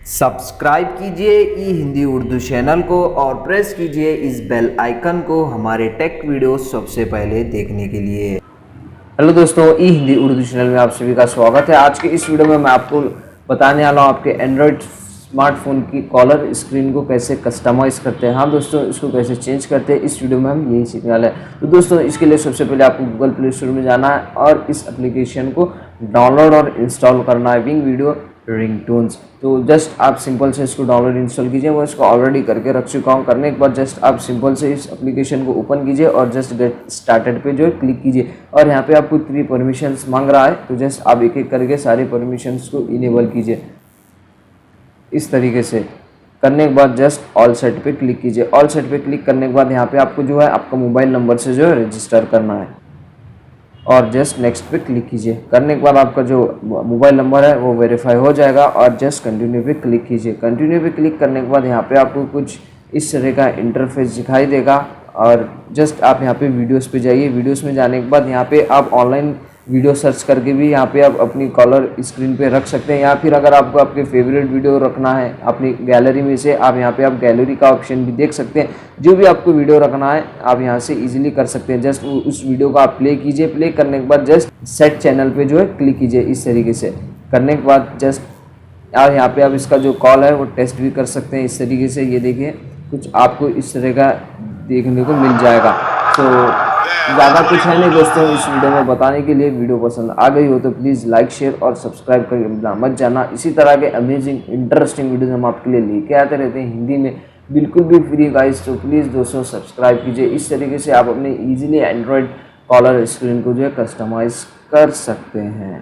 Subscribe कीजिए ई Hindi Urdu channel को और प्रेस कीजिए इस बेल आइकन को हमारे टेक वीडियो सबसे पहले देखने के लिए। हेलो दोस्तों, ई हिंदी उर्दू चैनल में आप सभी का स्वागत है। आज के इस वीडियो में मैं आपको बताने वाला हूँ आपके एंड्रॉयड स्मार्टफोन की कॉलर स्क्रीन को कैसे कस्टमाइज़ करते हैं। हाँ दोस्तों, इसको कैसे चेंज करते हैं इस वीडियो में हम यही सीखने वाले हैं। तो दोस्तों, इसके लिए सबसे पहले आपको गूगल प्ले स्टोर में जाना है और इस एप्लीकेशन को डाउनलोड और इंस्टॉल करना है, विंग वीडियो रिंगटोन्स। तो जस्ट आप सिंपल से इसको डाउनलोड इंस्टॉल कीजिए। मैं इसको ऑलरेडी करके रख चुका हूँ। करने के बाद जस्ट आप सिंपल से इस एप्लीकेशन को ओपन कीजिए और जस्ट गेट स्टार्टेड पे जो है क्लिक कीजिए। और यहाँ पे आपको 3 परमिशंस मांग रहा है, तो जस्ट आप एक एक करके सारे परमिशंस को इनेबल कीजिए। इस तरीके से करने के बाद जस्ट ऑल सेट पे क्लिक कीजिए। ऑल सेट पे क्लिक करने के बाद यहाँ पे आपको जो है आपका मोबाइल नंबर से जो है रजिस्टर करना है और जस्ट नेक्स्ट पे क्लिक कीजिए। करने के बाद आपका जो मोबाइल नंबर है वो वेरीफाई हो जाएगा और जस्ट कंटिन्यू पे क्लिक कीजिए। कंटिन्यू पे क्लिक करने के बाद यहाँ पे आपको कुछ इस तरह का इंटरफेस दिखाई देगा और जस्ट आप यहाँ पे वीडियोस पे जाइए। वीडियोस में जाने के बाद यहाँ पे आप ऑनलाइन वीडियो सर्च करके भी यहाँ पे आप अपनी कॉलर स्क्रीन पे रख सकते हैं, या फिर अगर आपको आपके फेवरेट वीडियो रखना है अपनी गैलरी में से, आप यहाँ पे आप गैलरी का ऑप्शन भी देख सकते हैं। जो भी आपको वीडियो रखना है आप यहाँ से इजीली कर सकते हैं। जस्ट उस वीडियो को आप प्ले कीजिए। प्ले करने के बाद जस्ट सेट चैनल पे जो है क्लिक कीजिए। इस तरीके से करने के बाद जस्ट और यहाँ पे आप इसका जो कॉल है वो टेस्ट भी कर सकते हैं। इस तरीके से ये देखिए कुछ आपको इस तरह का देखने को मिल जाएगा। तो ज़्यादा कुछ है नहीं दोस्तों इस वीडियो में बताने के लिए। वीडियो पसंद आ गई हो तो प्लीज़ लाइक शेयर और सब्सक्राइब करके मत जाना। इसी तरह के अमेजिंग इंटरेस्टिंग वीडियोस हम आपके लिए लेके आते रहते हैं हिंदी में, बिल्कुल भी फ्री गाइस। तो प्लीज़ दोस्तों सब्सक्राइब कीजिए। इस तरीके से आप अपने ईजिली एंड्रॉयड कॉलर स्क्रीन को जो है कस्टमाइज़ कर सकते हैं।